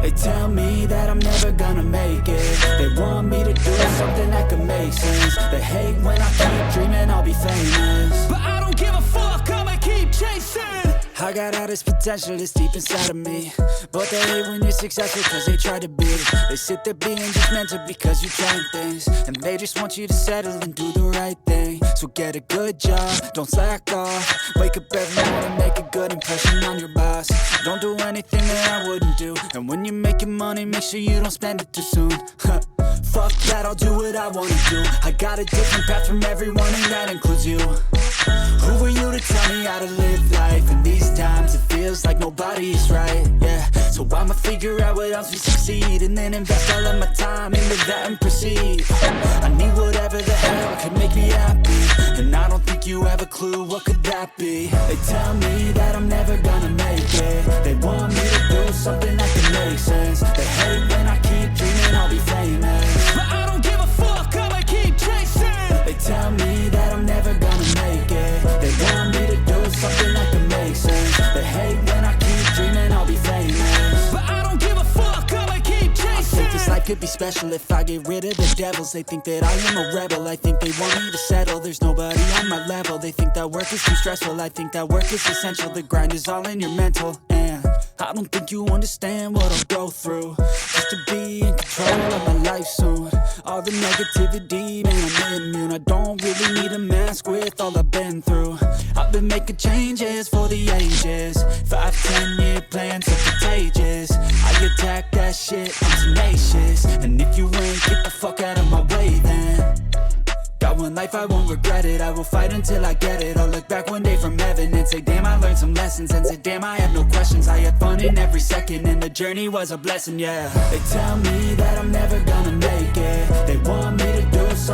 They tell me that I'm never gonna make it. They want me to do something that could make sense. They hate when I keep dreaming I'll be famous, but I don't give a fuck, I'ma keep chasing. I got all this potential that's deep inside of me, but they hate when you're successful cause they try to be. They sit there being judgmental because you're trying things, and they just want you to settle and do the right thing. So get a good job, don't slack off. Wake up every morning, make a good impression on your boss. Don't do anything that I wouldn't do, and when you're making money, make sure you don't spend it too soon. Fuck that, I'll do what I wanna do. I got a different path from everyone, and that includes you. Who are you to tell me how to live life? In these times it feels like nobody's right, yeah. So I'ma figure out what else we succeed, and then invest all of my time into that and proceed. I need whatever the hell could make me happy, and I don't think you have a clue what could that be. They tell me that I'm never gonna make it. They want me to do something that can make sense. They hate when I keep dreaming I'll be famous, but I don't give a fuck, I'ma keep chasing. They tell me that I'm never gonna make it. They want me to do something that can make sense. They hate when I keep dreaming I'll be famous, but I don't give a fuck, I'ma keep chasing. I think this life could be special if I get rid of the devils. They think that I am a rebel, I think they want me to settle. There's nobody on my level. They think that work is too stressful, I think that work is essential. The grind is all in your mental, and I don't think you understand what I'll go through just to be in control of my life soon. All the negativity, man, I'm immune. I don't really need a mask with all I've been through. I've been making changes for the ages. 5-10 year plans are contagious. I attack that shit, I'm tenacious. And if you ain't, get the fuck out of my way then. Got one life, I won't regret it. I will fight until I get it. I'll look back one day from heaven and say, damn, I learned some lessons. And say, damn, I have no questions. I had fun in every second, and the journey was a blessing, yeah. They tell me that I'm never gonna make it. They want me to do something